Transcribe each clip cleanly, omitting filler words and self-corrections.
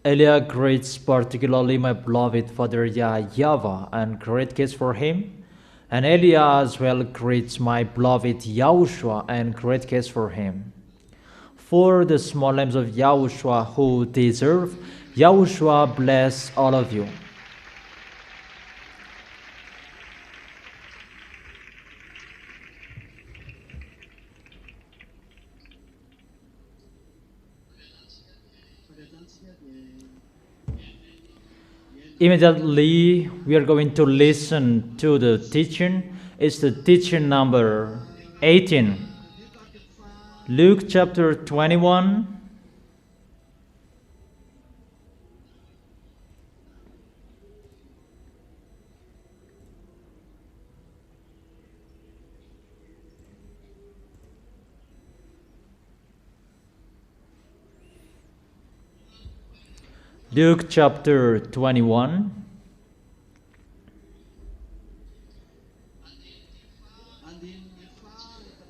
Elia greets particularly my beloved father YAHVAH and great kiss for him. And Elia as well greets my beloved YAHOSHUAH and great kiss for him. For the small lambs of YAHOSHUAH who deserve, YAHOSHUAH bless all of you. Immediately, we are going to listen to the teaching. It's the teaching number 18. Luke chapter 21. Luke chapter 21.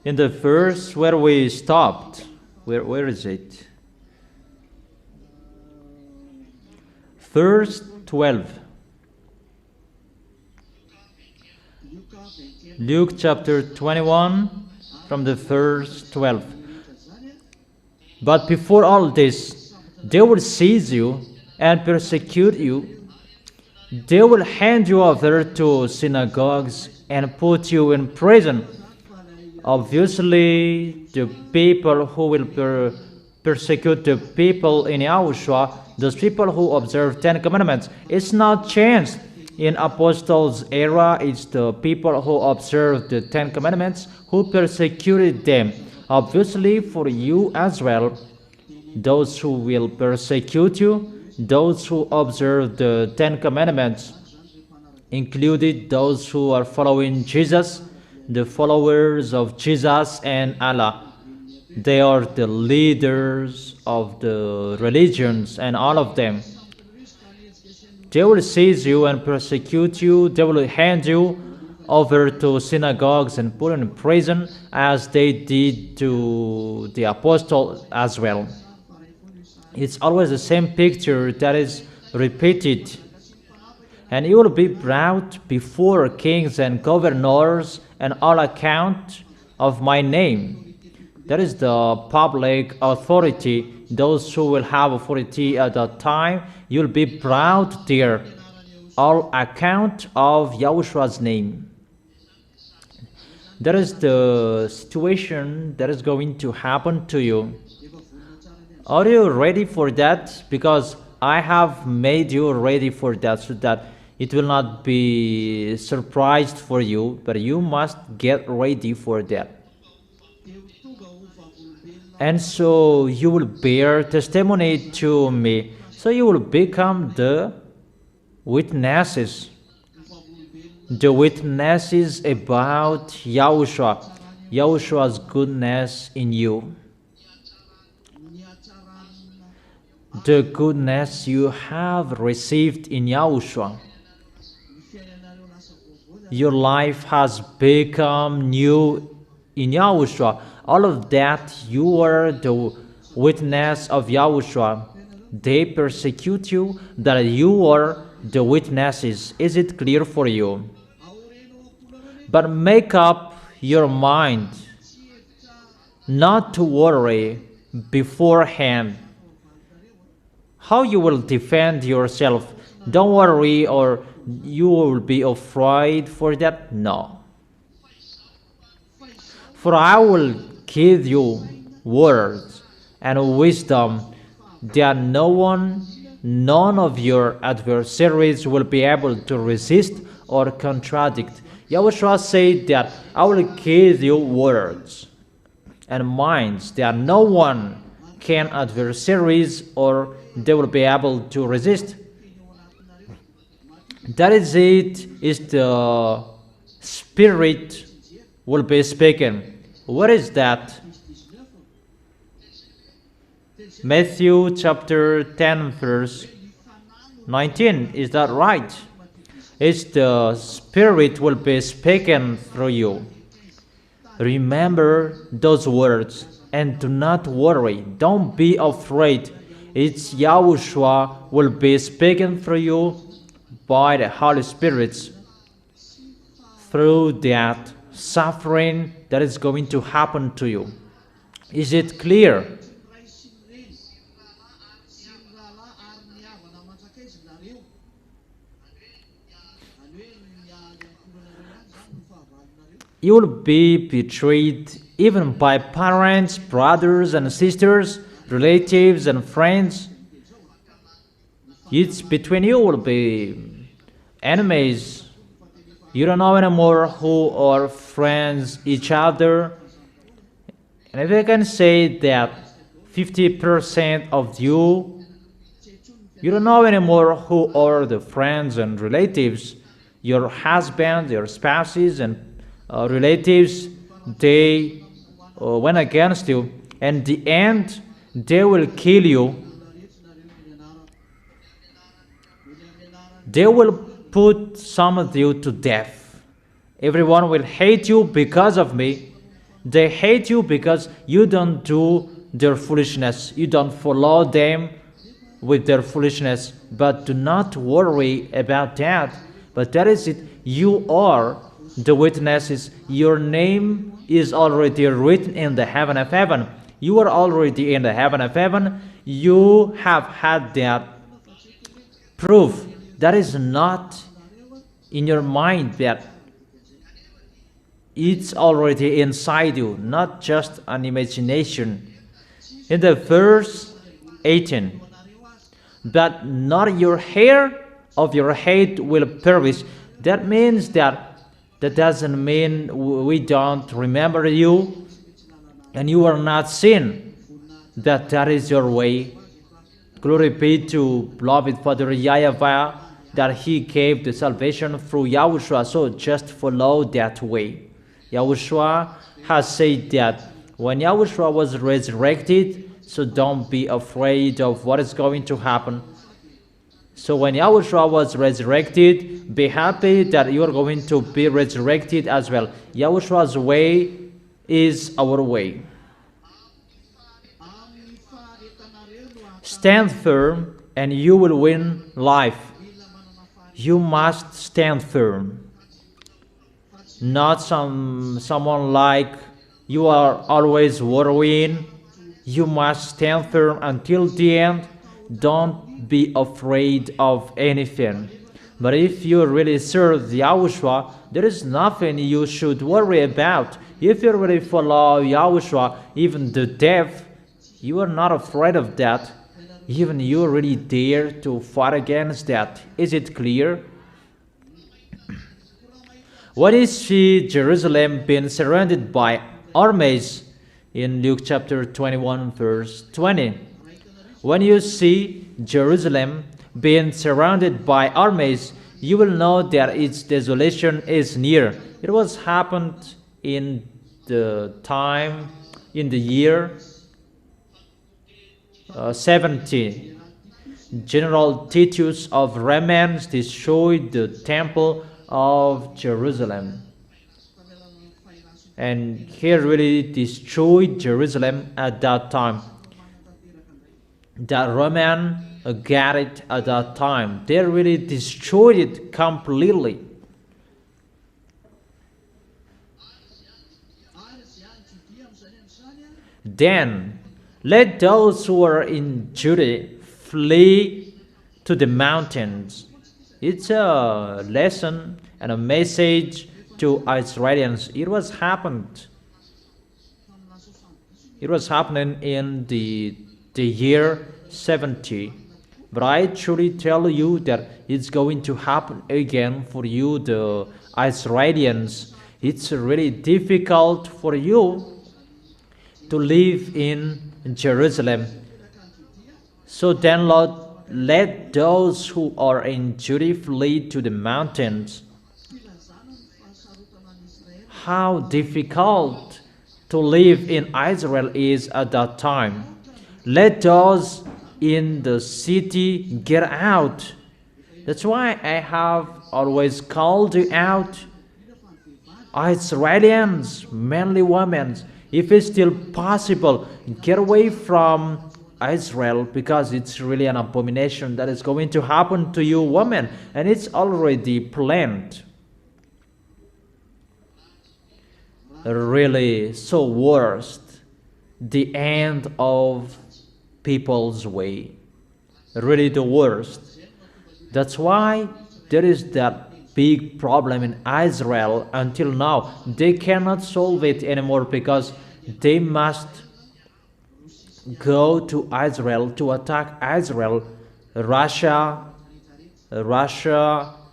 In the verse where we stopped, where is it? Verse 12. Luke chapter 21 from the verse 12. But before all this, they will seize you and persecute you. They will hand you over to synagogues and put you in prison. Obviously, the people who will persecute the people in YAHOSHUAH, those people who observe 10 Commandments, it's not changed. In Apostles' era, it's the people who observe the 10 Commandments who persecuted them. Obviously, for you as well, those who will persecute you, those who observe the 10 Commandments, included those who are following Jesus, the followers of Jesus and Allah. They are the leaders of the religions and all of them. They will seize you and persecute you. They will hand you over to synagogues and put in prison as they did to the apostles as well. It's always the same picture that is repeated. And you will be brought before kings and governors and all account of my name. That is the public authority. Those who will have authority at that time, you'll be brought there. All account of YAHOSHUAH's name. That is the situation that is going to happen to you. Are you ready for that? Because I have made you ready for that, so that it will not be surprised for you, but you must get ready for that. And so you will bear testimony to me. So you will become the witnesses. The witnesses about YAHOSHUAH, YAHOSHUAH's goodness in you. The goodness you have received in YAHOSHUAH. Your life has become new in YAHOSHUAH. All of that, you are the witness of YAHOSHUAH. They persecute you, that you are the witnesses. Is it clear for you? But make up your mind not to worry beforehand how you will defend yourself. Don't worry, or you will be afraid for that. No. For I will give you words and wisdom that none of your adversaries will be able to resist or contradict. YAHOSHUAH said that I will give you words and minds that no one can adversaries or they will be able to resist. That is it, is the Spirit will be speaking. What is that? Matthew chapter 10 verse 19. Is that right? It's the Spirit will be speaking through you. Remember those words and do not worry. Don't be afraid. It's Yahushua will be speaking through you by the Holy Spirit through that suffering that is going to happen to you. Is it clear? You will be betrayed even by parents, brothers and sisters, relatives and friends. It's between you will be enemies. You don't know anymore who are friends each other. And if I can say that 50% of you don't know anymore who are the friends and relatives. Your husband, your spouses and relatives, they went against you. And the end, they will kill you. They will put some of you to death. Everyone will hate you because of me. They hate you because you don't do their foolishness. You don't follow them with their foolishness. But do not worry about that. But that is it. You are the witnesses. Your name is already written in the heaven of heaven. You are already in the heaven of heaven. You have had that proof. That is not in your mind, that it's already inside you, not just an imagination. In the verse 18, but not your hair of your head will perish. That means that doesn't mean we don't remember you and you are not sin. That is your way. Glory be to beloved Father YAHVAH, that He gave the salvation through Yahushua. So just follow that way. Yahushua has said that when Yahushua was resurrected, so don't be afraid of what is going to happen. So when Yahushua was resurrected, be happy that you are going to be resurrected as well. Yahushua's way is our way. Stand firm and you will win life. You must stand firm. Not someone like you are always worrying. You must stand firm until the end. Don't be afraid of anything. But if you really serve Yahushua, there is nothing you should worry about. If you really follow Yahushua, even the death, you are not afraid of that. Even you really dare to fight against that. Is it clear? What is she, Jerusalem, being surrounded by armies? In Luke chapter 21, verse 20. When you see Jerusalem being surrounded by armies, you will know that its desolation is near. It was happened in the year 70. General Titus of Romans destroyed the temple of Jerusalem, and he really destroyed Jerusalem at that time. The Roman got it at that time. They really destroyed it completely. Then let those who are in Judah flee to the mountains. It's a lesson and a message to Israelites. It was happening in the year 70. But I truly tell you that it's going to happen again for you, the Israelians. It's really difficult for you to live in Jerusalem. So then, Lord, let those who are in Judah flee to the mountains. How difficult to live in Israel is at that time. Let those in the city get out. That's why I have always called you out. Israelians, manly women, if it's still possible, get away from Israel because it's really an abomination that is going to happen to you women, and it's already planned. Really so worst, the end of people's way, really the worst. That's why there is that big problem in Israel until now. They cannot solve it anymore because they must go to Israel to attack Israel. Russia,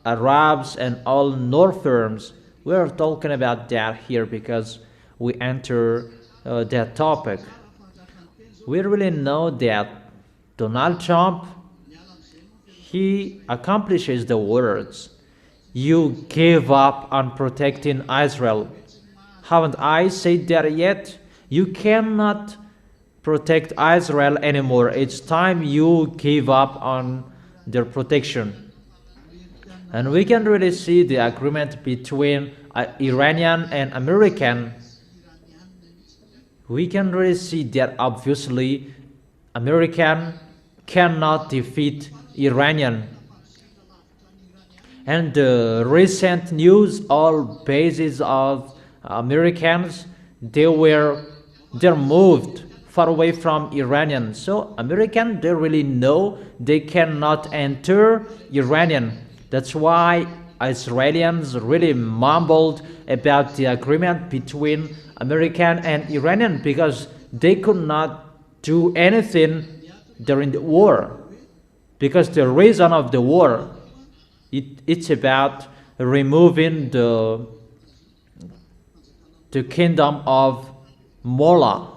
Arabs, and all Northerns. We're talking about that here because we enter that topic. We really know that Donald Trump, he accomplishes the words, "You give up on protecting Israel." Haven't I said that yet? You cannot protect Israel anymore. It's time you give up on their protection. And we can really see the agreement between Iranian and American. We can really see that obviously American cannot defeat Iranian. And the recent news, all bases of Americans, they're moved far away from Iranian. So American, they really know they cannot enter Iranian. That's why Israelis really mumbled about the agreement between American and Iranian because they could not do anything during the war. Because the reason of the war, it's about removing the kingdom of Mullah.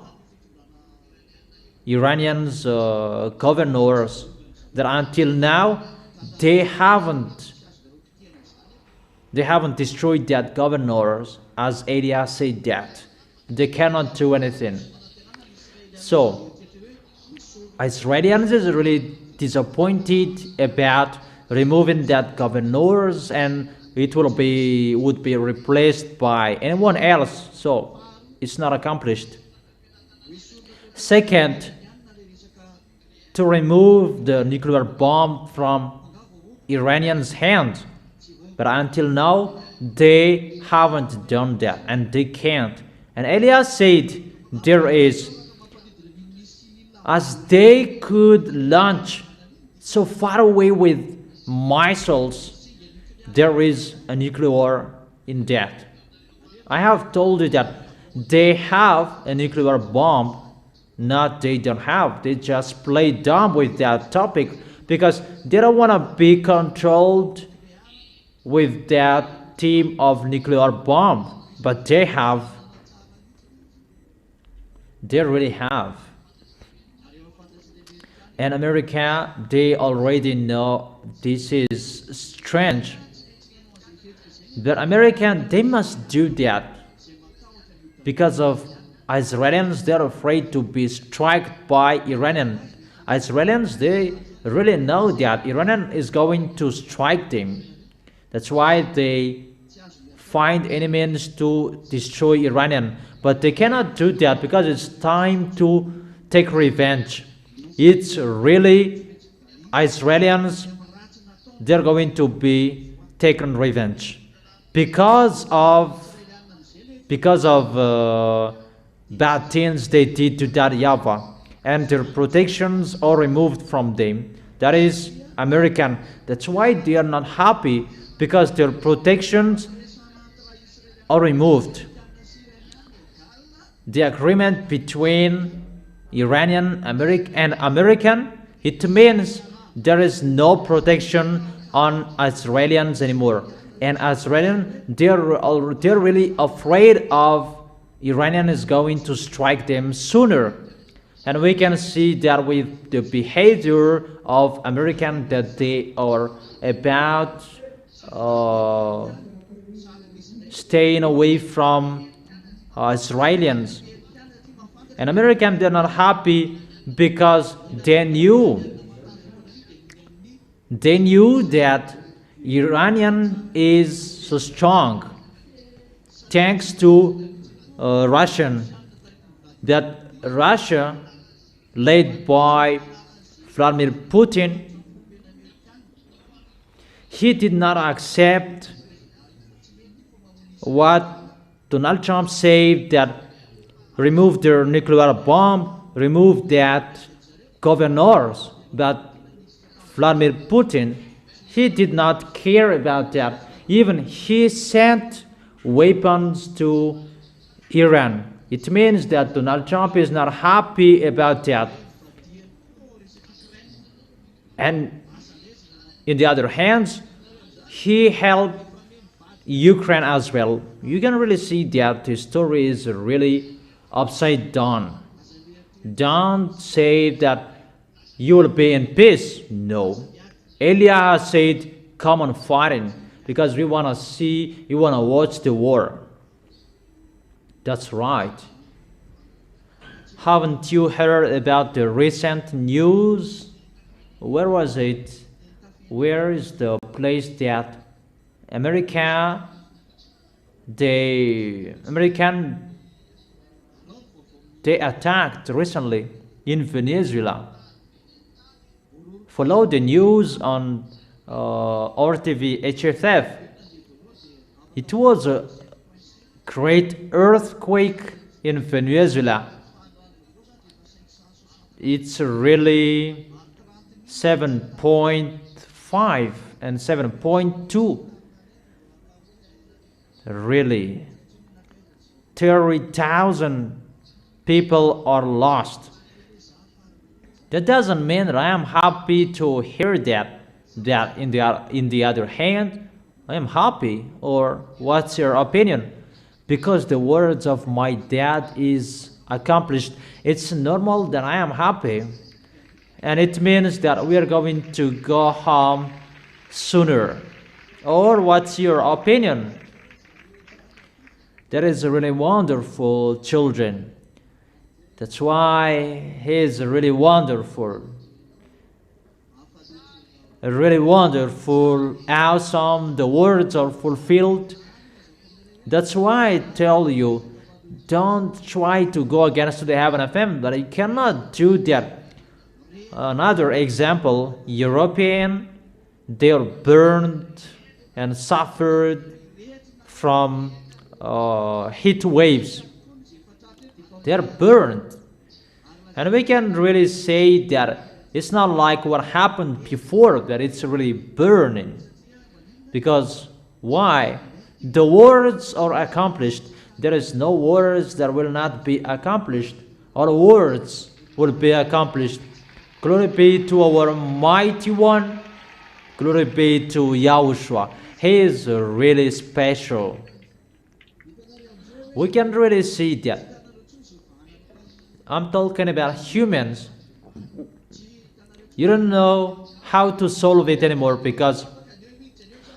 Iranians governors that until now they haven't destroyed that governors, as Elias said that they cannot do anything. So Israelis is really disappointed about removing that governors, and it would be replaced by anyone else. So it's not accomplished. Second, to remove the nuclear bomb from Iranians' hands. But until now, they haven't done that, and they can't. And Elias said there is, as they could launch so far away with missiles, there is a nuclear in that. I have told you that they have a nuclear bomb. Not they don't have. They just play dumb with that topic because they don't want to be controlled with that team of nuclear bomb. But they have. They really have. And America, they already know this is strange. But American, they must do that because of Israelis. They're afraid to be struck by Iranian. Israelis, they really know that Iranian is going to strike them. That's why they find any means to destroy Iranian. But they cannot do that because it's time to take revenge. It's really Israelis, they're going to be taken revenge because of bad things they did to that YAHVAH, and their protections are removed from them. That is American. That's why they are not happy because their protections are removed. The agreement between Iranian and American, it means there is no protection on Israelis anymore. And Israelis, they're really afraid of Iranian is going to strike them sooner. And we can see that with the behavior of American, that they are about staying away from Israelis. And American, they're not happy because they knew that Iranian is so strong thanks to Russian, that Russia, led by Vladimir Putin, he did not accept what Donald Trump said, that remove their nuclear bomb, remove that governors. But Vladimir Putin, he did not care about that. Even he sent weapons to Iran. It means that Donald Trump is not happy about that. And in the other hand, he helped Ukraine as well. You can really see that the story is really upside down. Don't say that you will be in peace. No. Elia said, come on fighting, because we want to see, you want to watch the war. That's right. Haven't you heard about the recent news? Where was it? Where is the place that American they attacked recently in Venezuela? Follow the news on RTV HFF. It was a great earthquake in Venezuela. It's really 7.5 and 7.2. Really, 30,000 people are lost. That doesn't mean that I am happy to hear that. That in the other hand, I am happy. Or what's your opinion? Because the words of my dad is accomplished, it's normal that I am happy. And it means that we are going to go home sooner. Or what's your opinion? That is really wonderful, children. That's why he is really wonderful. Really wonderful, awesome. The words are fulfilled. That's why I tell you, don't try to go against the heaven of heaven, but you cannot do that. Another example, European, they are burned and suffered from heat waves. They are burned. And we can really say that it's not like what happened before, that it's really burning. Because why? The words are accomplished. There is no words that will not be accomplished. All words will be accomplished. Glory be to our mighty one. Glory be to YAHOSHUAH. He is really special. We can really see that. I'm talking about humans. You don't know how to solve it anymore because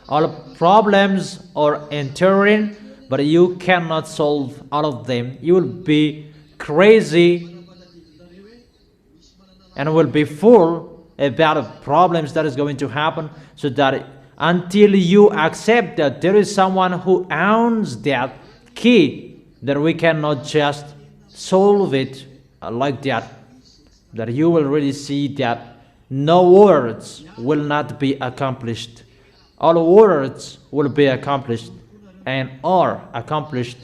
all problems are entering, but you cannot solve all of them. You will be crazy and will be full about the problems that is going to happen, so that until you accept that there is someone who owns that key, that we cannot just solve it like that, that you will really see that no words will not be accomplished. All words will be accomplished and are accomplished.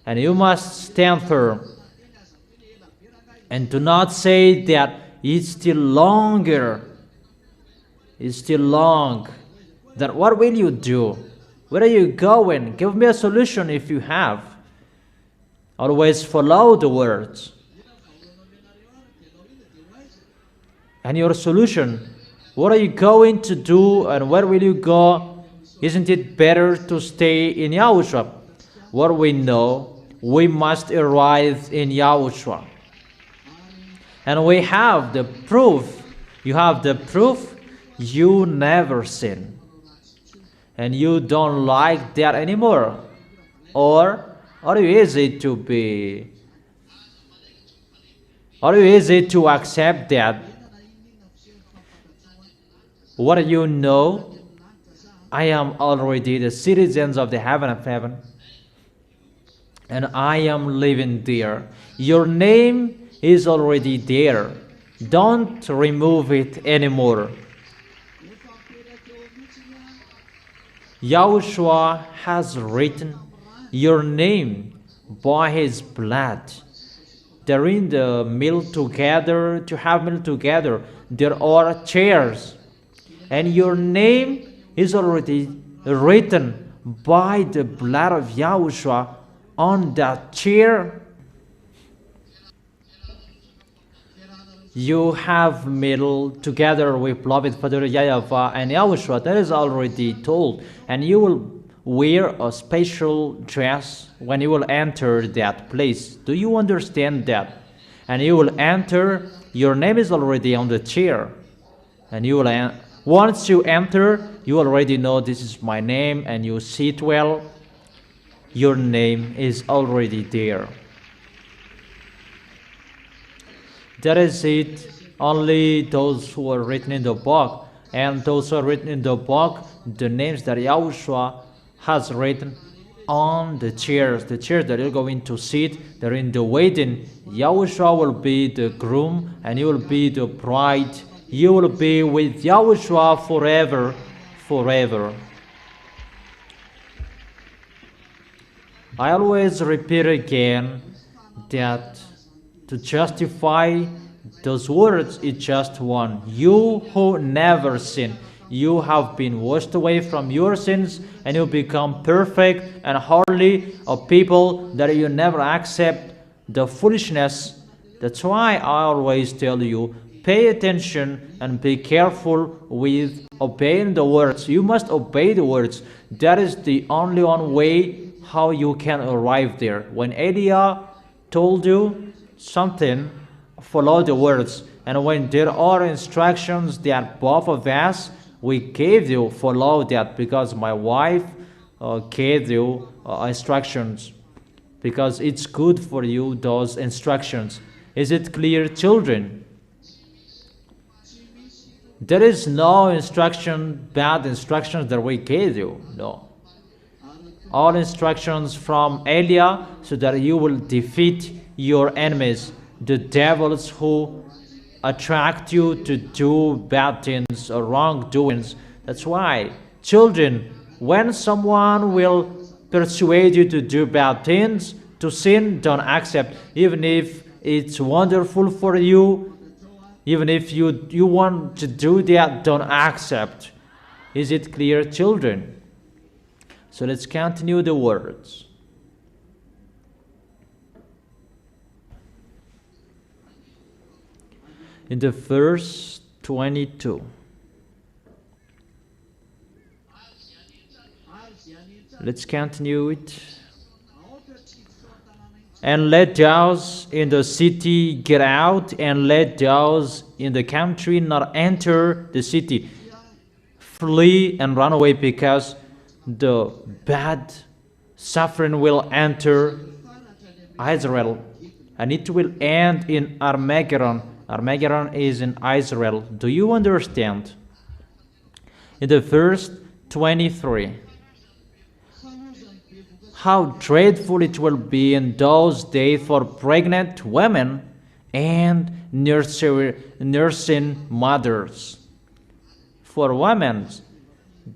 And you must stand firm and do not say that it's still longer. It's still long. That what will you do? Where are you going? Give me a solution if you have. Always follow the words. And your solution, what are you going to do and where will you go? Isn't it better to stay in YAHOSHUAH? What we know, we must arrive in YAHOSHUAH. And we have the proof. You have the proof you never sin. And you don't like that anymore. Or are you easy to be? Are you easy to accept that? What you know, I am already the citizens of the heaven of heaven, and I am living there. Your name is already there. Don't remove it anymore. Yahushua has written your name by his blood. They're in the meal together, to have meal together. There are chairs, and your name is already written by the blood of Yahushua on that chair. You have meal together with beloved Father YAHVAH and Yahushua. That is already told, and you will wear a special dress when you will enter that place. Do you understand that? And you will enter, your name is already on the chair, and you will once you enter, you already know this is my name, and you sit well. Your name is already there. That is it. Only those who are written in the book, and those who are written in the book, the names that Yahushua has written on the chairs that you're going to sit, they're in the wedding. Yahushua will be the groom, and you will be the bride. You will be with Yahushua forever, forever. I always repeat again that to justify those words is just one. You who never sin, you have been washed away from your sins, and you become perfect and holy, a people that you never accept the foolishness. That's why I always tell you, pay attention and be careful with obeying the words. You must obey the words. That is the only one way how you can arrive there. When Elia told you something, follow the words. And when there are instructions that both of us, we gave you, follow that, because my wife gave you instructions, because it's good for you, those instructions. Is it clear, children? There is no instruction, bad instructions that we gave you, no. All instructions from Elia, so that you will defeat your enemies, the devils who attract you to do bad things or wrongdoings. That's why, children, when someone will persuade you to do bad things, to sin, don't accept. Even if it's wonderful for you, even if you want to do that, don't accept. Is it clear, children? So let's continue the words. In the verse 22. Let's continue it. And let those in the city get out, and let those in the country not enter the city. Flee and run away, because the bad suffering will enter Israel, and it will end in Armageddon. Armageddon is in Israel. Do you understand? In the verse 23, how dreadful it will be in those days for pregnant women and nursing mothers. For women,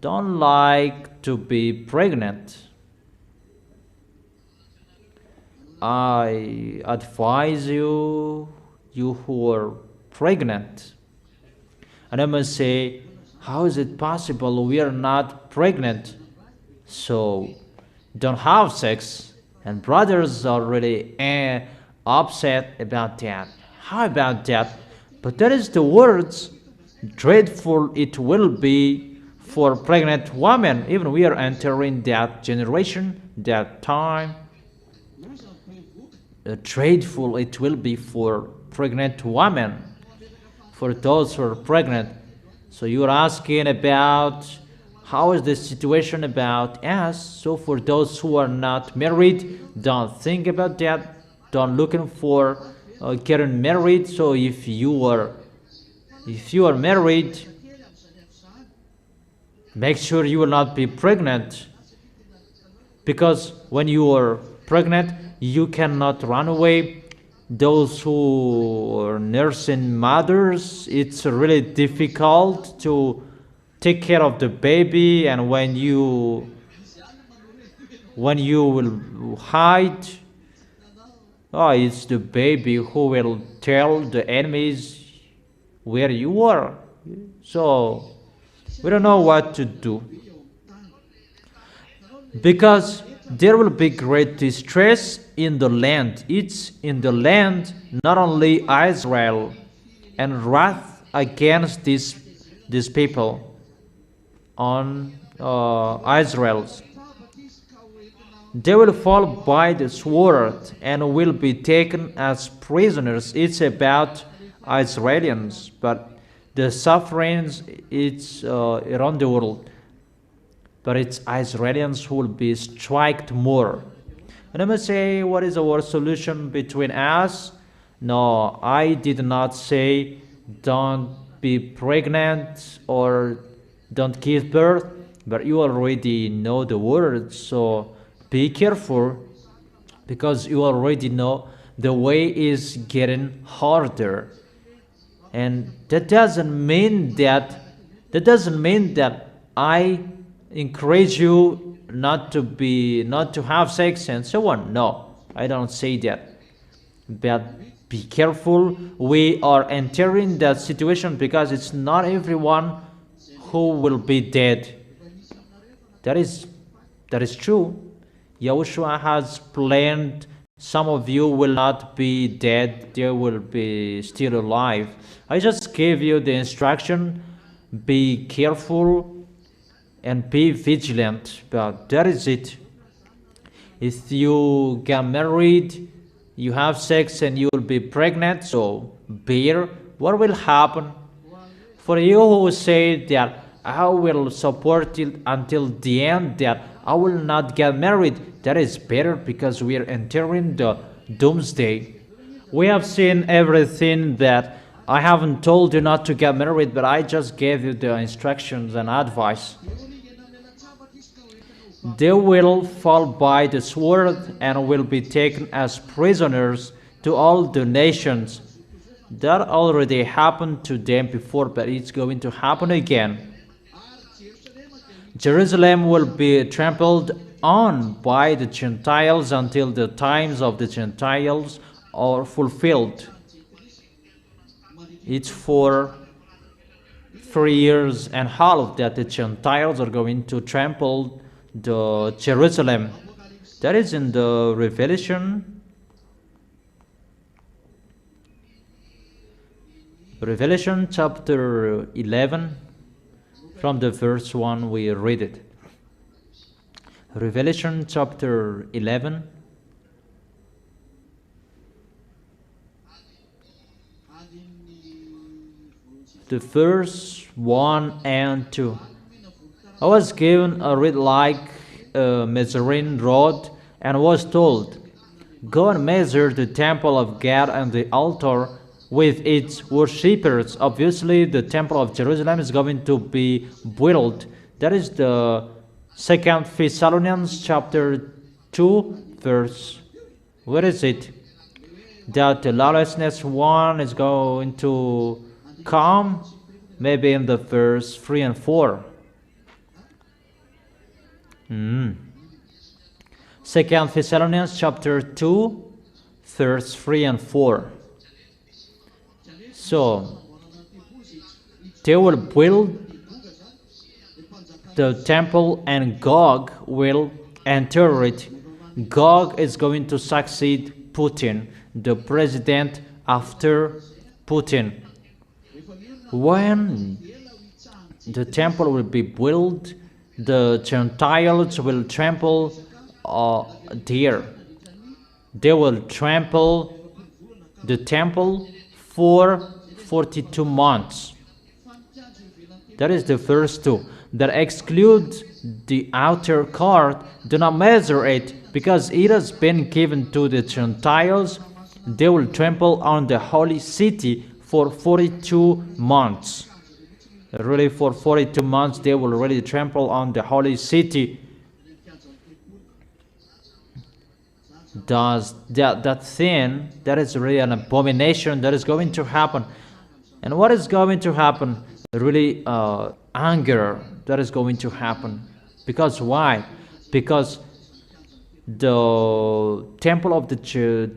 don't like to be pregnant. I advise you who are pregnant. And I must say, how is it possible we are not pregnant? So don't have sex. And brothers are really upset about that. How about that? But that is the words. Dreadful it will be for pregnant women. Even we are entering that generation, that time. Dreadful it will be for pregnant women, for those who are pregnant. So you're asking about how is the situation about us. So for those who are not married, don't think about that. Don't looking for getting married. So if you are married, make sure you will not be pregnant, because when you are pregnant, you cannot run away. those who are nursing mothers, it's really difficult to take care of the baby, and when you will hide, oh, it's the baby who will tell the enemies where you are. So we don't know what to do, because there will be great distress in the land. It's in the land, not only Israel, and wrath against these people on Israel's. They will fall by the sword and will be taken as prisoners. It's about Israelis, but the sufferings it's around the world. But it's Israelis who will be struck more. And I must say, what is our solution between us? No, I did not say don't be pregnant or don't give birth, but you already know the words, so be careful, because you already know the way is getting harder. And that doesn't mean that I encourage you not to have sex and so on. No, I don't say that. But be careful. We are entering that situation because it's not everyone who will be dead. That is true. Yahushua has planned some of you will not be dead, they will be still alive. I just gave you the instruction, be careful and be vigilant, but that is it. If you get married, you have sex and you will be pregnant, so bear what will happen. For you who say that I will support it until the end, that I will not get married, that is better, because we are entering the doomsday. We have seen everything that I haven't told you not to get married, but I just gave you the instructions and advice. They will fall by the sword and will be taken as prisoners to all the nations. That already happened to them before, but it's going to happen again. Jerusalem will be trampled on by the Gentiles until the times of the Gentiles are fulfilled. It's for 3 years and half that the Gentiles are going to trample the Jerusalem. That is in the Revelation chapter 11. From the verse 1 we read it. Revelation chapter 11. The verse 1 and 2. I was given a reed like a measuring rod and was told, go and measure the temple of God and the altar with its worshippers. Obviously, the temple of Jerusalem is going to be built. That is the 2 Thessalonians chapter 2 verse. Where is it? That the lawlessness one is going to come, maybe in the verse 3 and 4. 2 Thessalonians chapter 2 verse 3 and 4. So they will build the temple and Gog will enter it. Gog is going to succeed Putin, the president after Putin. When the temple will be built, the Gentiles will trample there. They will trample the temple for 42 months. That is the first two. That excludes the outer court. Do not measure it, because it has been given to the Gentiles. They will trample on the holy city for 42 months. Really, for 42 months, they will really trample on the holy city. does that thing that is really an abomination that is going to happen. And what is going to happen? Really anger that is going to happen. Because why? Because the temple of the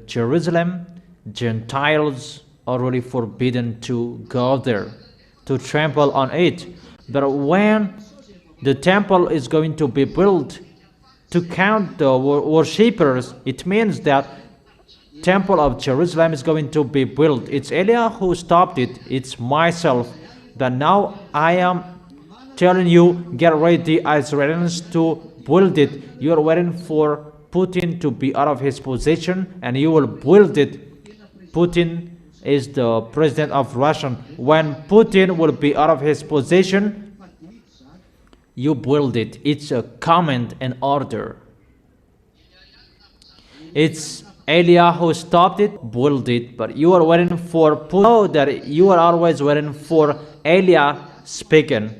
Jerusalem, Gentiles are really forbidden to go there, to trample on it. But when the temple is going to be built to count the worshippers, it means that temple of Jerusalem is going to be built. It's Eliah who stopped it. It's myself. But now I am telling you, get ready, Israelis, to build it. You are waiting for Putin to be out of his position, and you will build it. Putin is the president of Russia. When Putin will be out of his position, you build it. It's a command and order. It's Eliah who stopped it, build it. But you are waiting for Putin. Know that you are always waiting for Eliah speaking.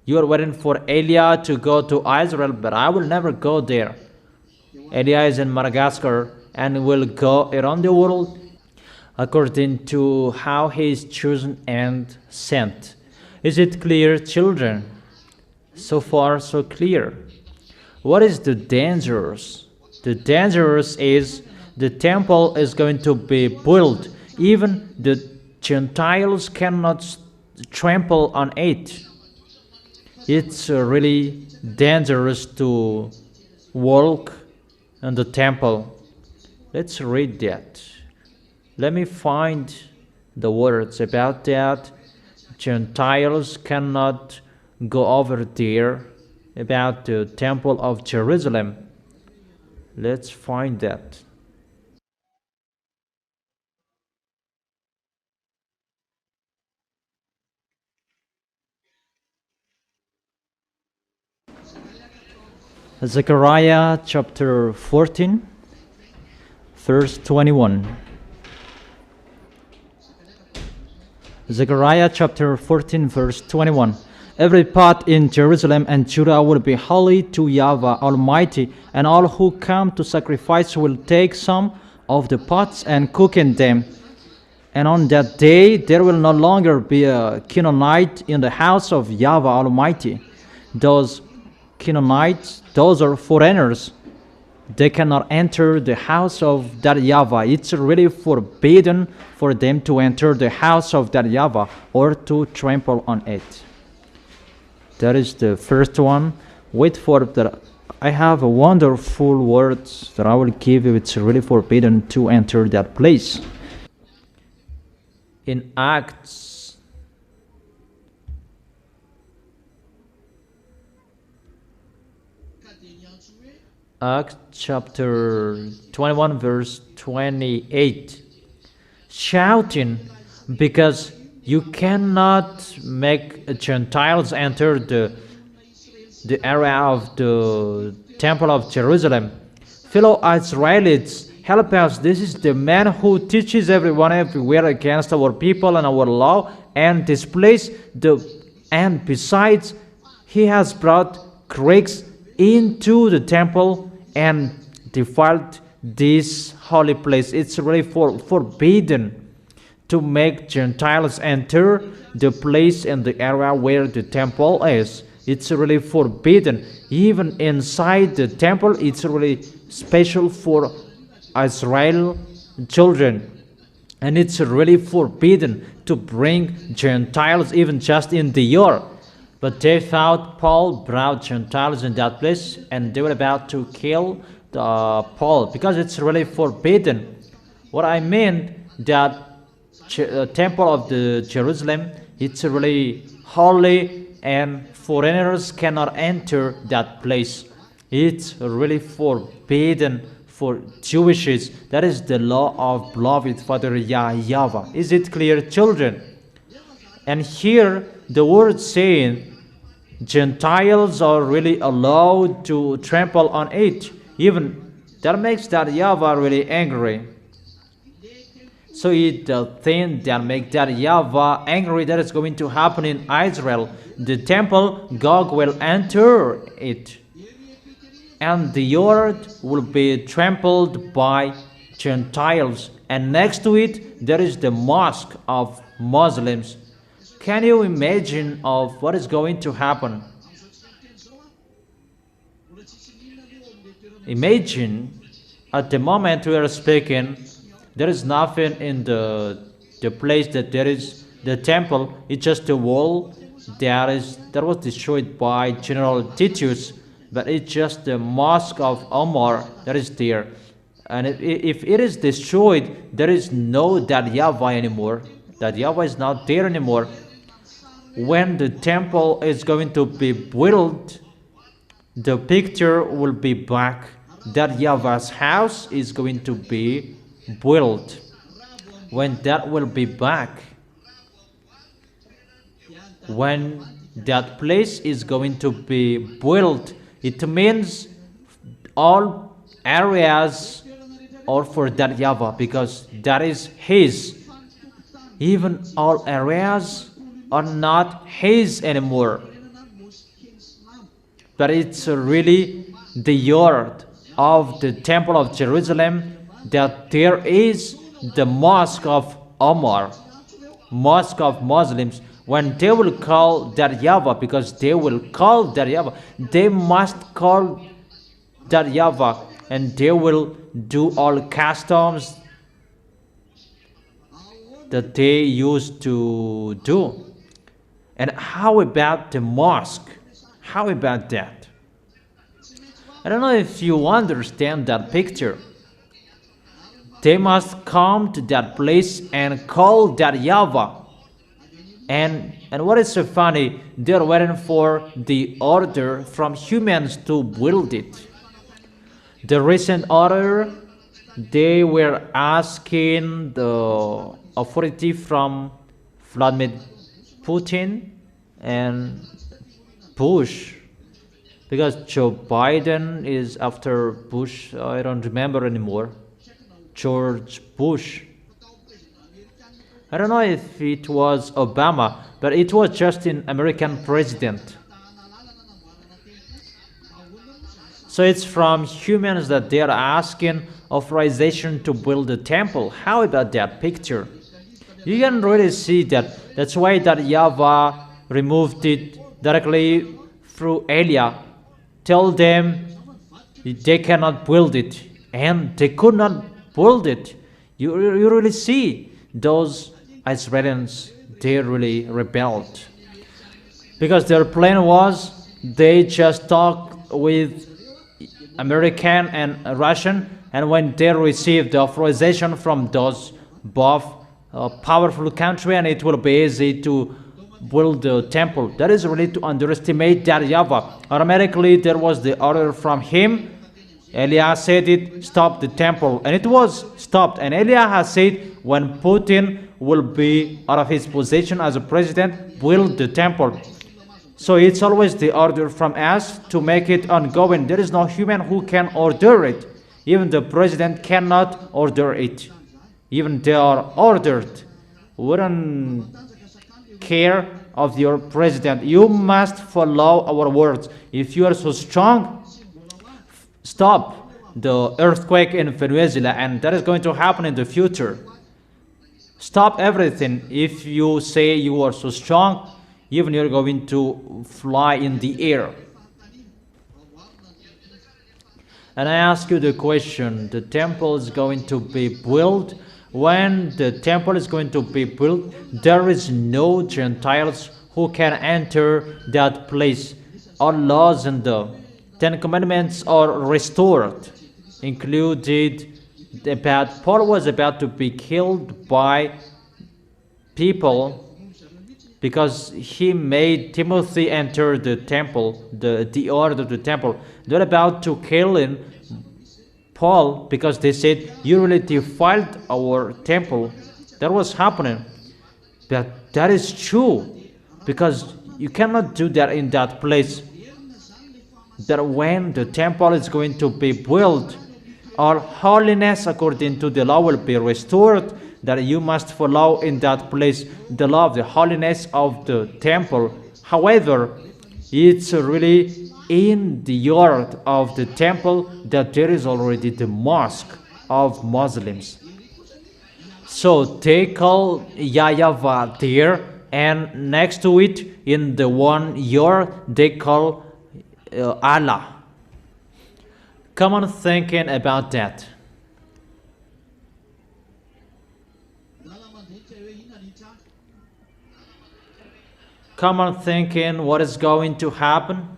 You are waiting for Eliah to go to Israel, but I will never go there. Eliah is in Madagascar and will go around the world according to how he is chosen and sent. Is it clear, children? So far, so clear. What is the dangerous? The dangerous is the temple is going to be built. Even the Gentiles cannot trample on it. It's really dangerous to walk in the temple. Let's read that. Let me find the words about that. Gentiles cannot go over there, about the temple of Jerusalem. Let's find that. Zechariah chapter 14, verse 21. Zechariah chapter 14, verse 21. Every pot in Jerusalem and Judah will be holy to YAHVAH Almighty, and all who come to sacrifice will take some of the pots and cook in them. And on that day there will no longer be a Chinonite in the house of YAHVAH Almighty. Those Chinonites, those are foreigners. They cannot enter the house of that YAHVAH. It's really forbidden for them to enter the house of that YAHVAH or to trample on it. That is the first one. Wait for that. I have a wonderful words that I will give you. It's really forbidden to enter that place. In Acts chapter 21 verse 28, shouting, because you cannot make Gentiles enter the area of the temple of Jerusalem. Fellow Israelites, help us. This is the man who teaches everyone everywhere against our people and our law, and displays and besides, he has brought Greeks into the temple and defiled this holy place. It's really forbidden to make Gentiles enter the place in the area where the temple is. It's really forbidden. Even inside the temple, it's really special for Israel children. And it's really forbidden to bring Gentiles even just in the year. But they thought Paul brought Gentiles in that place, and they were about to kill Paul, because it's really forbidden. What I mean, that temple of the Jerusalem, it's really holy, and foreigners cannot enter that place. It's really forbidden for Jewishes. That is the law of beloved Father YAHVAH. Is it clear, children? And here the word saying Gentiles are really allowed to trample on it. Even that makes that YAHVAH really angry. So the thing that makes that YAHVAH angry, that is going to happen in Israel. The temple, Gog will enter it. and the earth will be trampled by Gentiles, and next to it there is the mosque of Muslims. Can you imagine of what is going to happen? Imagine at the moment we are speaking, there is nothing in the place that there is the temple. It's just a wall that was destroyed by General Titus, but it's just the mosque of Omar that is there. And if it is destroyed, there is no that YAHVAH anymore. That YAHVAH is not there anymore. When the temple is going to be built, the picture will be back. That YAHVAH's house is going to be built. When that will be back, when that place is going to be built, it means all areas are for that YAHVAH, because that is his. Even all areas are not his anymore, but it's really the yard of the temple of Jerusalem, that there is the mosque of Omar, mosque of Muslims. When they will call that YAHVAH, because they will call that YAHVAH, they must call that YAHVAH, and they will do all customs that they used to do. And how about the mosque? How about that? I don't know if you understand that picture. They must come to that place and call that YAHVAH. And what is so funny, they're waiting for the order from humans to build it. The recent order, they were asking the authority from Vladimir Putin and Bush, because Joe Biden is after Bush, I don't remember anymore, George Bush. I don't know if it was Obama, but it was just an American president. So it's from humans that they are asking authorization to build a temple. How about that picture? You can really see that. That's why that YAHVAH removed it directly through Elia. Tell them they cannot build it, and they could not build it. You really see those Israelis, they really rebelled, because their plan was they just talked with American and Russian, and when they received the authorization from those both powerful country, and it will be easy to build the temple. That is really to underestimate that YAHVAH. Automatically there was the order from him. Elia said it, stop the temple, and it was stopped. And Elia has said when Putin will be out of his position as a president, build the temple. So it's always the order from us to make it ongoing. There is no human who can order it. Even the president cannot order it. Even they are ordered. Wouldn't care of your president. You must follow our words. If you are so strong, stop the earthquake in Venezuela, and that is going to happen in the future. Stop everything. If you say you are so strong, even you're going to fly in the air. And I ask you the question, the temple is going to be built. When the temple is going to be built, there is no Gentiles who can enter that place. All laws and the Ten Commandments are restored, included about Paul was about to be killed by people because he made Timothy enter the temple, the order of the temple. They're about to kill him, Paul, because they said, you really defiled our temple. That was happening. But that is true, because you cannot do that in that place. That when the temple is going to be built, our holiness according to the law will be restored, that you must follow in that place the law of the holiness of the temple. However, it's really in the yard of the temple that there is already the mosque of Muslims. So they call YAHVAH there, and next to it in the one yard they call Allah. Come on thinking about that. Come on thinking what is going to happen.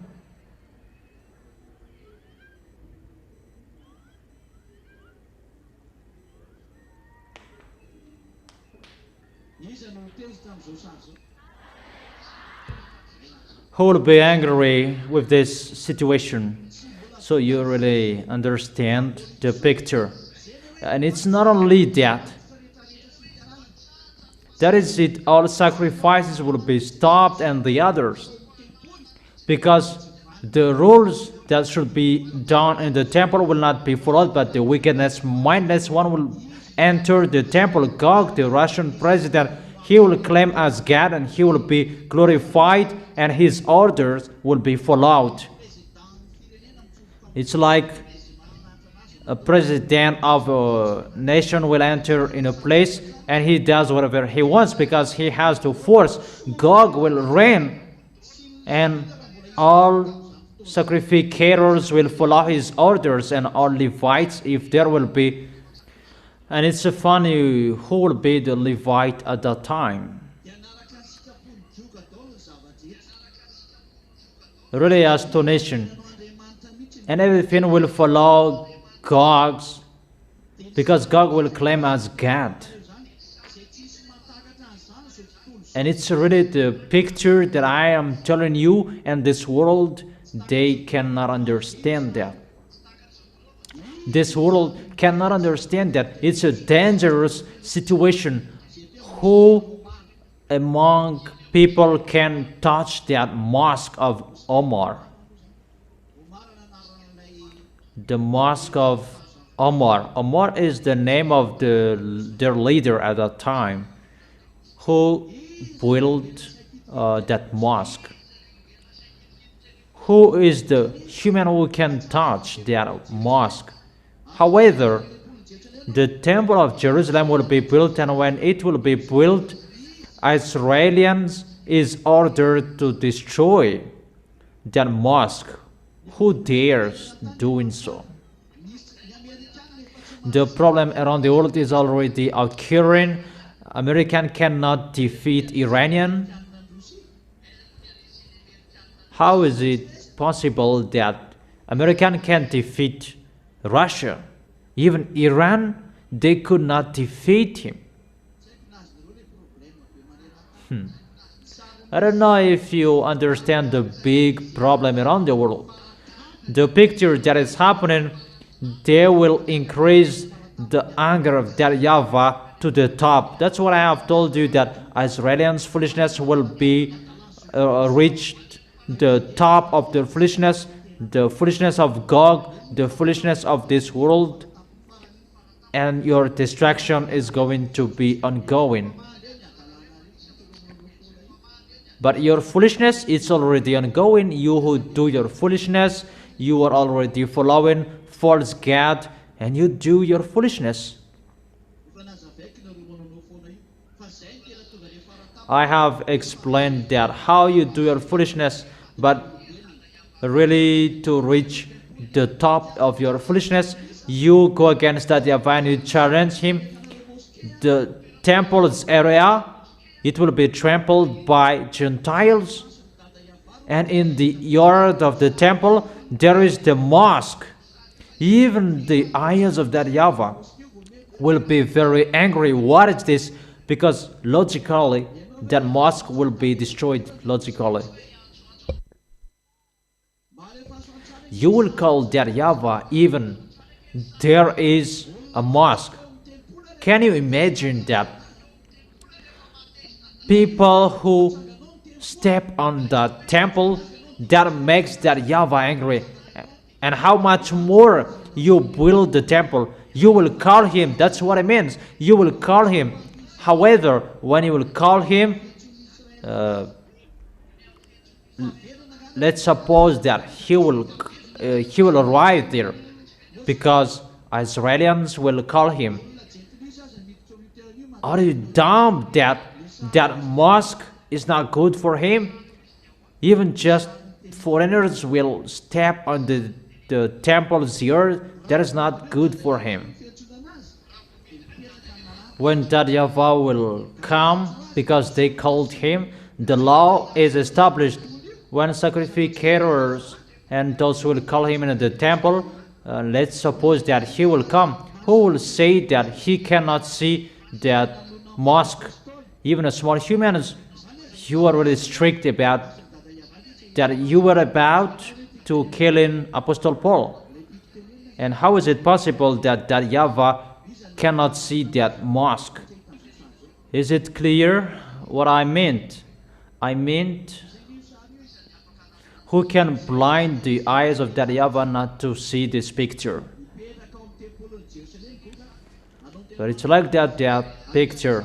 Who will be angry with this situation? So you really understand the picture. And it's not only that. That is it, all sacrifices will be stopped and the others. Because the rules that should be done in the temple will not be followed, but the wickedness, mindless one will enter the temple. Gog, the Russian president, he will claim as God and he will be glorified and his orders will be followed. It's like a president of a nation will enter in a place and he does whatever he wants because he has to force. Gog will reign and all sacrificators will follow his orders and all Levites, if there will be. And it's funny, who will be the Levite at that time? Really astonishing. And everything will follow Gog's, because Gog will claim as God. And it's really the picture that I am telling you, and this world, they cannot understand that. This world cannot understand that. It's a dangerous situation. Who among people can touch that mosque of Omar? The mosque of Omar. Omar is the name of their leader at that time, who built that mosque. Who is the human who can touch that mosque? However, the temple of Jerusalem will be built, and when it will be built, Israelians is ordered to destroy that mosque. Who dares doing so? The problem around the world is already occurring. American cannot defeat Iranian. How is it possible that American can defeat Russia? Even Iran, they could not defeat him. I don't know if you understand the big problem around the world. The picture that is happening, they will increase the anger of that YAHVAH to the top. That's what I have told you, that Israelians' foolishness will be reached the top of the foolishness of Gog, the foolishness of this world, and your distraction is going to be ongoing. But your foolishness is already ongoing. You who do your foolishness, you are already following false God, and you do your foolishness. I have explained that how you do your foolishness, but really to reach the top of your foolishness, you go against that YAHVAH and you challenge him. The temple's area, it will be trampled by Gentiles, and in the yard of the temple there is the mosque. Even the eyes of that YAHVAH will be very angry. What is this? Because logically that mosque will be destroyed. Logically, you will call that YAHVAH even there is a mosque. Can you imagine that? People who step on the temple, that makes that YAHVAH angry. And how much more you build the temple, you will call him. That's what it means. You will call him. However, when you will call him, let's suppose that he will arrive there, because Israelis will call him, "Are you dumb that mosque is not good for him? Even just foreigners will step on the temple's earth. That is not good for him." When that YAHVAH will come, because they called him, the law is established. When sacrificators and those who will call him in the temple, let's suppose that he will come, who will say that he cannot see that mosque? Even a small humans, you are really strict about that. You were about to kill in Apostle Paul. And how is it possible that YAHVAH cannot see that mosque? Is it clear what I meant? I meant, who can blind the eyes of that YAHVAH not to see this picture? But it's like that picture,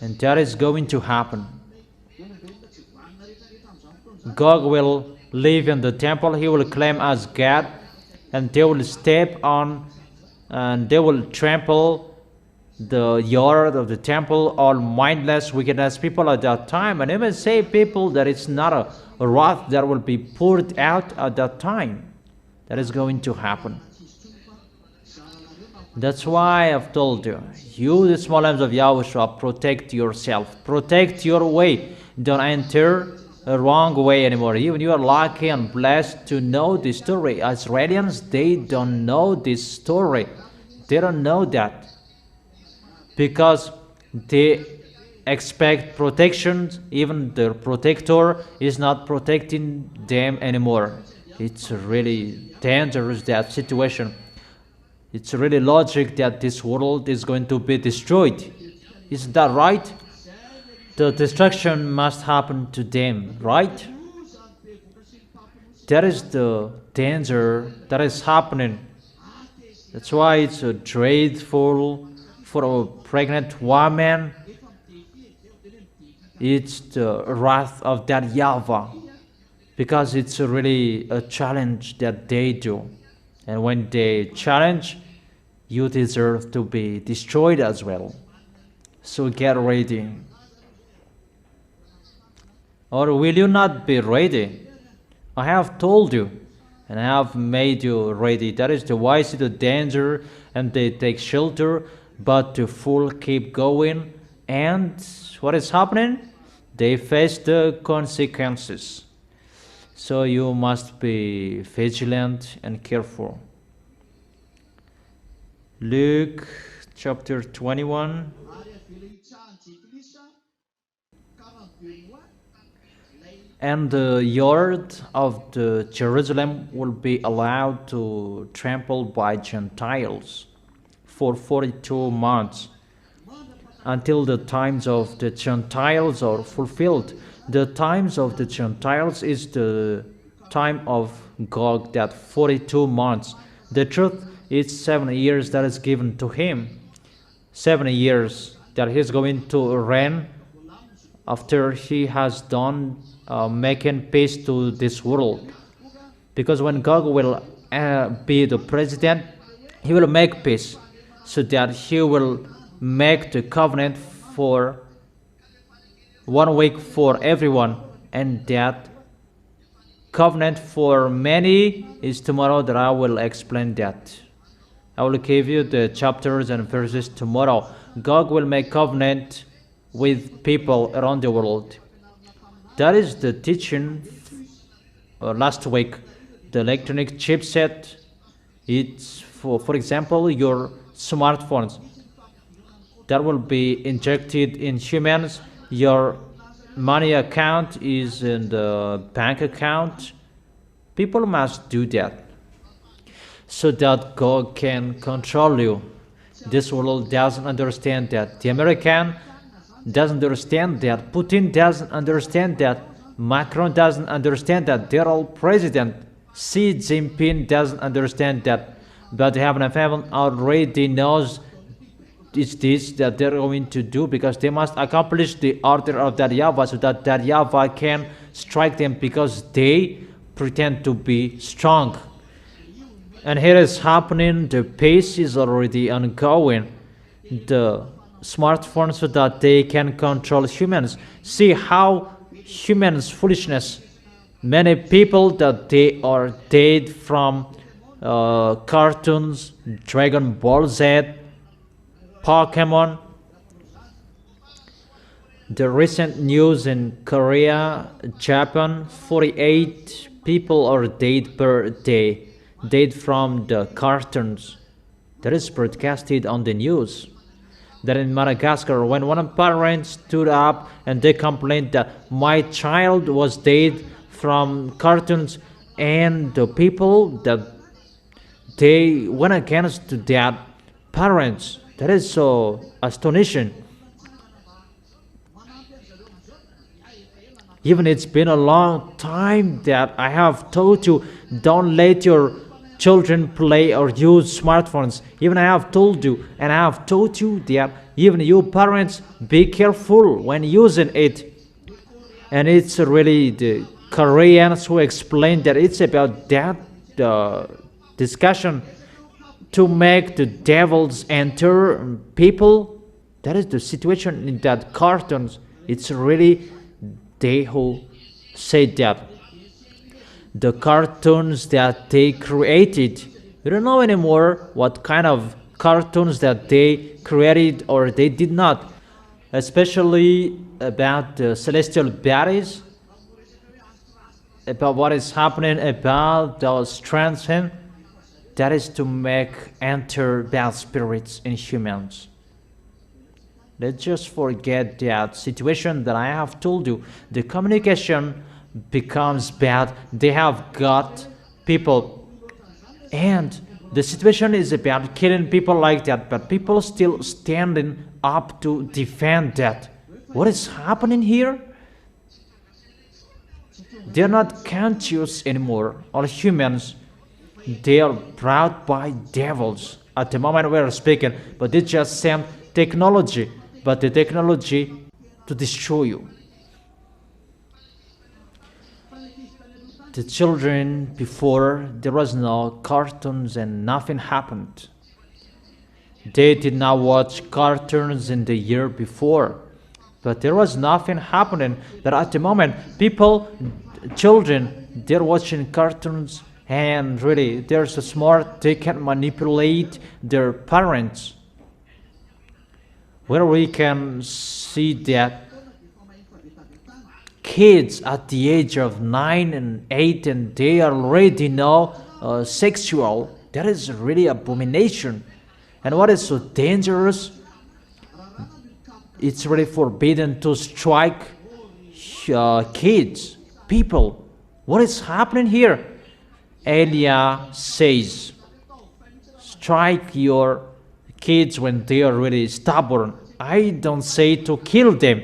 and that is going to happen. God will live in the temple. He will claim as God, and they will step on and they will trample the yard of the temple, all mindless, wickedness people at that time. And even say people that it's not a wrath that will be poured out at that time. That is going to happen. That's why I've told you, the small lambs of YAHOSHUAH, protect yourself, protect your way. Don't enter a wrong way anymore. Even you are lucky and blessed to know this story. Israelis, they don't know this story. They don't know that, because they expect protection. Even the protector is not protecting them anymore. It's really dangerous, that situation. It's really logic that this world is going to be destroyed. Isn't that right? The destruction must happen to them, right? That is the danger that is happening. That's why it's dreadful for a pregnant woman. It's the wrath of that YAHVAH, because it's really a challenge that they do. And when they challenge, you deserve to be destroyed as well. So get ready. Or will you not be ready? I have told you, and I have made you ready. That is the wise see the danger, and they take shelter, but the fool keep going. And what is happening? They face the consequences. So you must be vigilant and careful. Luke chapter 21. And the yard of the Jerusalem will be allowed to trample by Gentiles for 42 months, until the times of the Gentiles are fulfilled. The times of the Gentiles is the time of Gog, that 42 months. The truth is 7 years that is given to him. 7 years that he's going to reign after he has done making peace to this world. Because when God will be the president, he will make peace, so that he will make the covenant for 1 week for everyone, and that covenant for many is tomorrow, that I will explain that. I will give you the chapters and verses tomorrow. God will make covenant with people around the world. That is the teaching last week. The electronic chipset, it's for example, your smartphones that will be injected in humans. Your money account is in the bank account. People must do that, so that God can control you. This world doesn't understand that. The American doesn't understand that. Putin doesn't understand that. Macron doesn't understand that. They're all president. Xi Jinping doesn't understand that. But the heaven of heaven already knows is this that they're going to do, because they must accomplish the order of that YAHVAH, so that YAHVAH can strike them, because they pretend to be strong. And here is happening, the pace is already ongoing. The smartphones, so that they can control humans. See how humans' foolishness. Many people that they are dead from cartoons, Dragon Ball Z, Pokemon. The recent news in Korea, Japan, 48 people are dead per day, dead from the cartoons. That is broadcasted on the news. That in Madagascar, when one parent stood up and they complained that my child was dead from cartoons, and the people that they went against that parents. That is so astonishing. Even it's been a long time that I have told you, don't let your children play or use smartphones. Even I have told you, and I have told you that even you parents, be careful when using it. And it's really the Koreans who explain that it's about that discussion to make the devils enter people. That is the situation in that cartoons. It's really they who say that. The cartoons that they created, we don't know anymore what kind of cartoons that they created or they did not, especially about the celestial bodies, about what is happening about those transcend. That is to make enter bad spirits in humans. Let's just forget that situation that I have told you. The communication becomes bad. They have got people, and the situation is about killing people like that, but people still standing up to defend that. What is happening here? They're not conscious anymore. All humans, they are brought by devils at the moment we are speaking, but they just send technology, but the technology to destroy you. The children, before there was no cartoons and nothing happened. They did not watch cartoons in the year before, but there was nothing happening. That at the moment, people, children, they're watching cartoons, and really they're so smart they can manipulate their parents. Where we can see that kids at the age of 9 and 8 and they already know sexual. That is really abomination. And what is so dangerous, it's really forbidden to strike kids, people. What is happening here? Elia says, strike your kids when they are really stubborn. I don't say to kill them.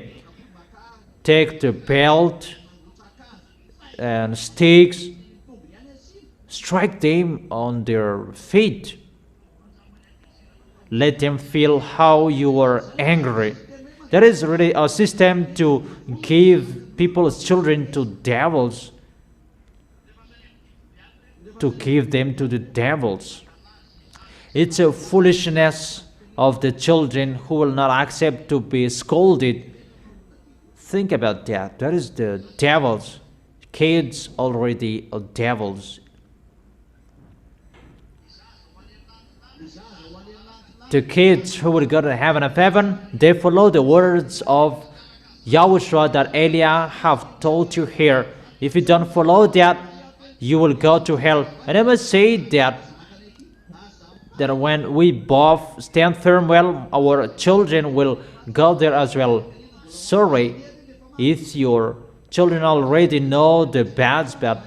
Take the belt and sticks, strike them on their feet. Let them feel how you are angry. That is really a system to give people's children to devils, to give them to the devils. It's a foolishness of the children who will not accept to be scolded. Think about that. That is the devils. Kids already are devils. The kids who will go to heaven of heaven, they follow the words of YAHOSHUAH that Elia have told you here. If you don't follow that, you will go to hell. And I must say that when we both stand firm well, our children will go there as well. Sorry if your children already know the bads, but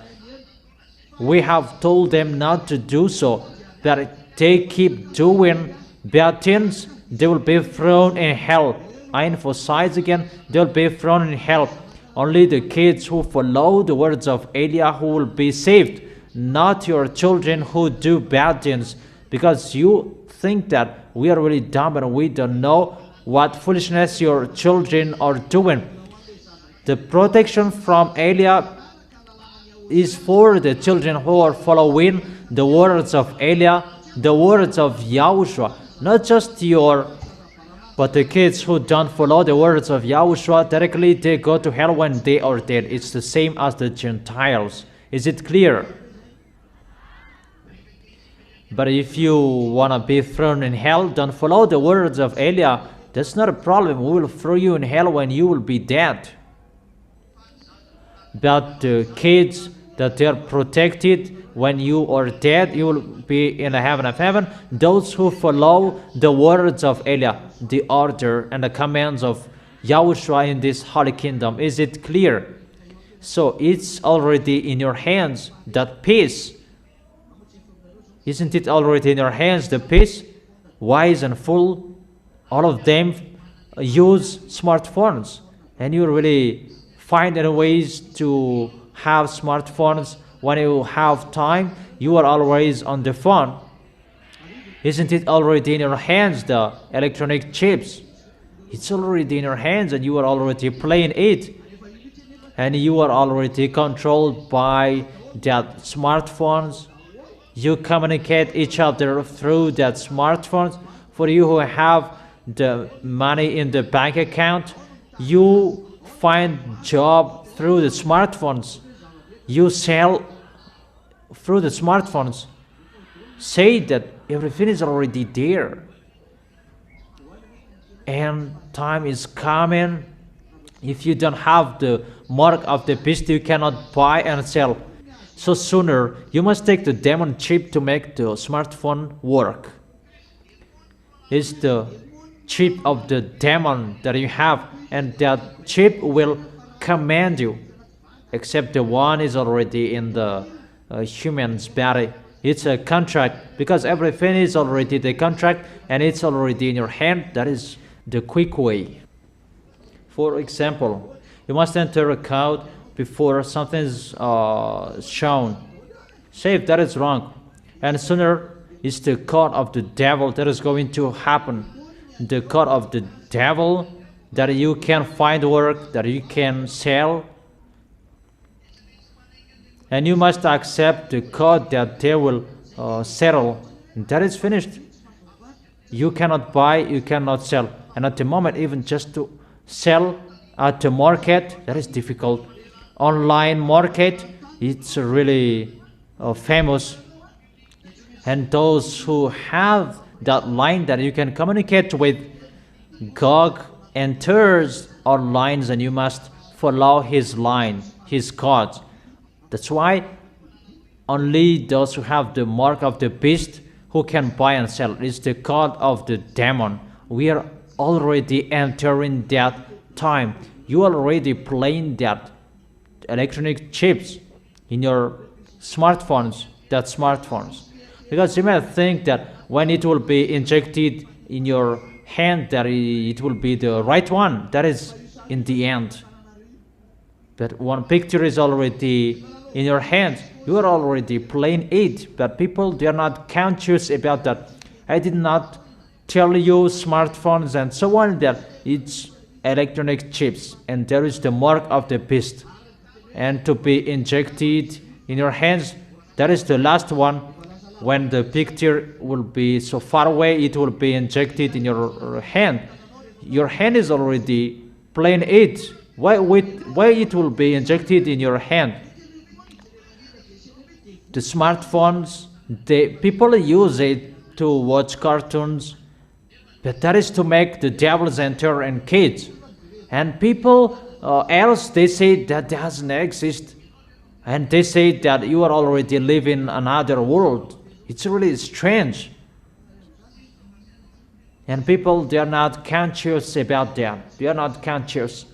we have told them not to do so. But they keep doing bad things, they will be thrown in hell. I emphasize again, they will be thrown in hell. Only the kids who follow the words of Elia who will be saved, not your children who do bad things, because you think that we are really dumb and we don't know what foolishness your children are doing. The protection from Eliah is for the children who are following the words of Eliah, the words of YAHOSHUAH, not just but the kids who don't follow the words of YAHOSHUAH, directly they go to hell when they are dead. It's the same as the Gentiles. Is it clear? But if you want to be thrown in hell, don't follow the words of Eliah. That's not a problem. We will throw you in hell when you will be dead. But the kids that they are protected when you are dead, you will be in the heaven of heaven. Those who follow the words of Eliah, the order and the commands of YAHOSHUAH in this holy kingdom. Is it clear? So it's already in your hands, that peace. Isn't it already in your hands, the peace? Wise and fool, all of them use smartphones. And you really find any ways to have smartphones. When you have time, you are always on the phone. Isn't it already in your hands, the electronic chips? It's already in your hands and you are already playing it. And you are already controlled by that smartphones. You communicate each other through that smartphones. For you who have the money in the bank account, you find job through the smartphones. You sell through the smartphones. Say that everything is already there. And time is coming. If you don't have the mark of the beast, you cannot buy and sell. So sooner, you must take the demon chip to make the smartphone work. It's the chip of the demon that you have, and that chip will command you. Except the one is already in the human's body. It's a contract, because everything is already the contract and it's already in your hand. That is the quick way. For example, you must enter a code before something is shown. Say if that is wrong, and sooner it's the code of the devil that is going to happen. The code of the devil, that you can find work, that you can sell. And you must accept the code that they will settle. And that is finished. You cannot buy, you cannot sell. And at the moment, even just to sell at the market, that is difficult. Online market, it's really famous. And those who have that line that you can communicate with Gog enters our lines, and you must follow his line, his code. That's why only those who have the mark of the beast who can buy and sell. It's the code of the demon. We are already entering that time. You are already playing that electronic chips in your smartphones, Because you may think that when it will be injected in your hand, that it will be the right one. That is in the end. But one picture is already in your hands. You are already playing it. But people, they are not conscious about that. I did not tell you smartphones and so on, that it's electronic chips. And there is the mark of the beast. And to be injected in your hands, that is the last one. When the picture will be so far away, it will be injected in your hand. Your hand is already playing it. Why it will be injected in your hand? The smartphones, people use it to watch cartoons, but that is to make the devils enter in kids. And people else, they say that doesn't exist. And they say that you are already living another world. It's really strange. And people, they are not conscious about that. They are not conscious.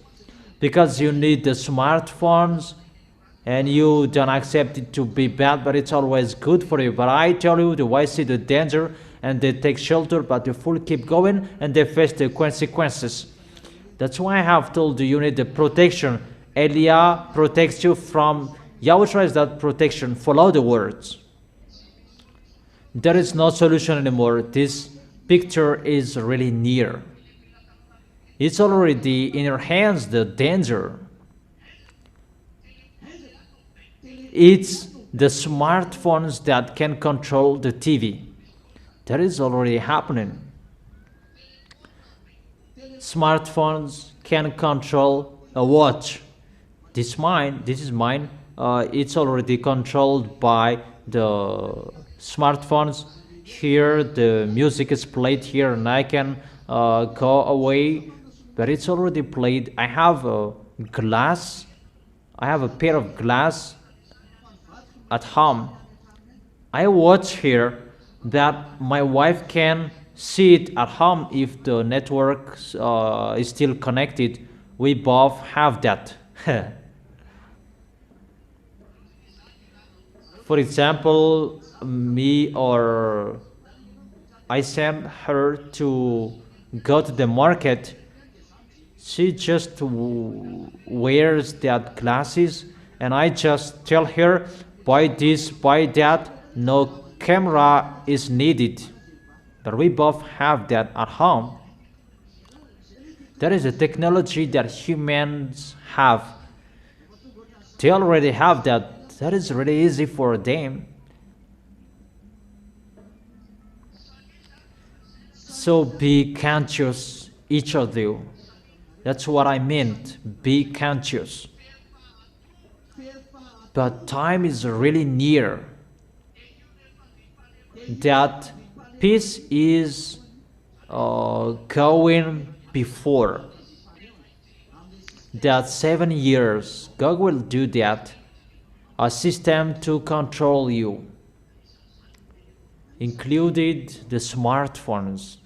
Because you need the smartphones and you don't accept it to be bad, but it's always good for you. But I tell you, the wise see the danger and they take shelter, but the fool keep going and they face the consequences. That's why I have told you, you need the protection. Eliah protects you from, YAHOSHUAH is that protection. Follow the words. There is no solution anymore. This picture is really near. It's already in your hands, the danger. It's the smartphones that can control the TV. That is already happening. Smartphones can control a watch. This is mine. It's already controlled by the smartphones. Here the music is played here and I can go away, but it's already played. I have a pair of glass at home. I watch here that my wife can see it at home if the network is still connected. We both have that. For example, me or I send her to go to the market. She just wears that glasses and I just tell her, buy this, buy that, no camera is needed. But we both have that at home. That is a technology that humans have. They already have that. That is really easy for them. So be conscious, each of you. That's what I meant. Be conscious. But time is really near. That peace is going before. That 7 years, God will do that. A system to control you, included the smartphones.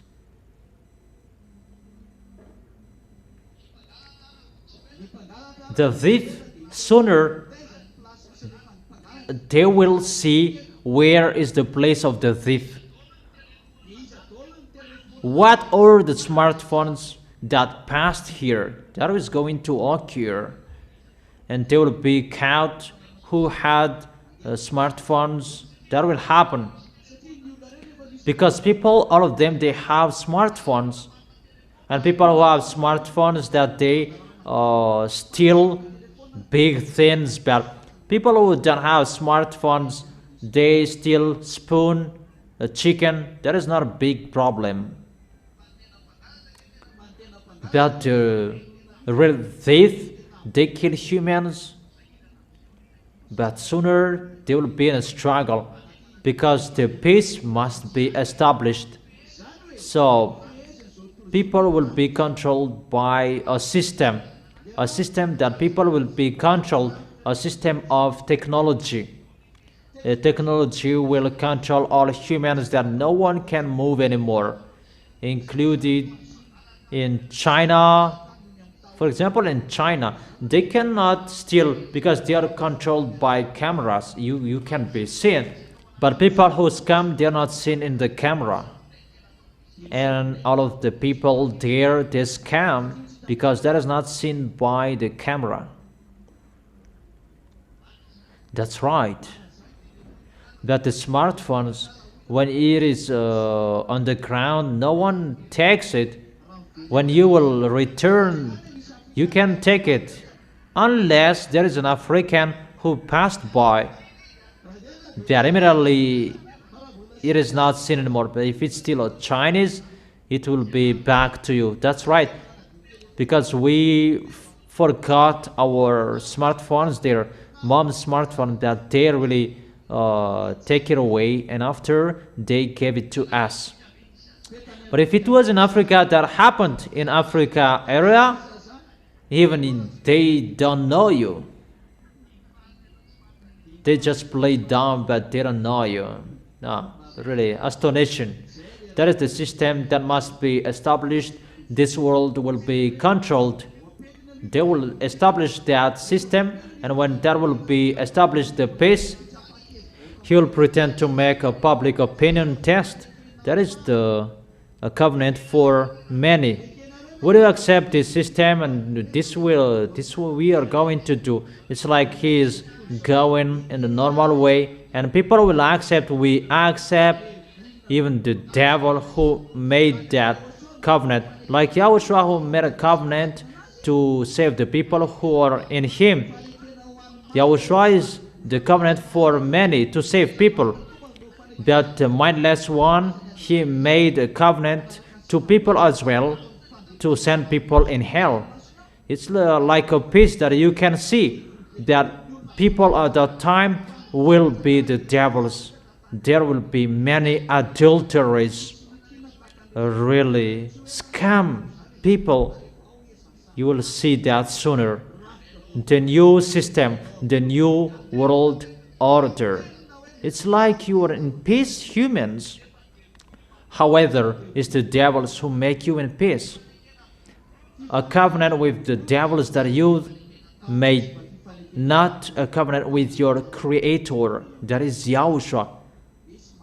The thief, sooner they will see where is the place of the thief. What are the smartphones that passed here? That is going to occur, and they will be caught who had smartphones. That will happen because people, all of them, they have smartphones, and people who have smartphones that they steal big things, but people who don't have smartphones, they steal spoon, a chicken. That is not a big problem. But the real thief, they kill humans, but sooner they will be in a struggle because the peace must be established. So people will be controlled by a system that people will be controlled, a system of technology. A technology will control all humans that no one can move anymore, included in China. For example, in China, they cannot steal because they are controlled by cameras. You can be seen. But people who scam, they are not seen in the camera. And all of the people there, they scam because that is not seen by the camera. That's right. But the smartphones, when it is on the ground, no one takes it. When you will return, you can take it unless there is an African who passed by. That immediately it is not seen anymore. But if it's still a Chinese, it will be back to you. That's right, because we forgot our smartphones, their mom's smartphone, that they really take it away, and after they gave it to us. But if it was in Africa, that happened in Africa area, they don't know you. They just play dumb, but they don't know you. No, really astonishing. That is the system that must be established. This world will be controlled. They will establish that system, and when that will be established, the peace, he will pretend to make a public opinion test. That is a covenant for many. Would you accept this system? And this what we are going to do. It's like he is going in the normal way, and people will accept. We accept. even the devil who made that covenant, like Yahushua who made a covenant to save the people who are in him. Yahushua is the covenant for many to save people. But the mindless one, he made a covenant to people as well to send people in hell. It's like a piece that you can see that people at that time will be the devils. There will be many adulteries, really scam people. You will see that sooner. The new system, the new world order. It's like you are in peace, humans. However, it's the devils who make you in peace. A covenant with the devils that you made, not a covenant with your creator, that is Yahushua.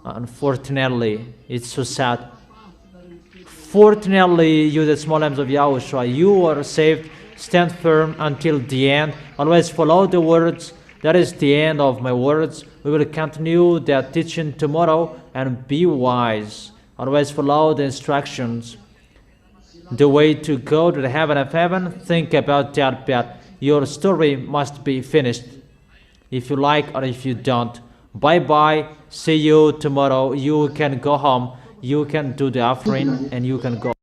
Unfortunately, it's so sad. Fortunately, you the small lambs of Yahushua, you are saved. Stand firm until the end. Always follow the words. That is the end of my words. We will continue that teaching tomorrow, and be wise. Always follow the instructions. The way to go to the heaven of heaven, think about that, but your story must be finished. If you like or if you don't. Bye-bye. See you tomorrow. You can go home. You can do the offering and you can go.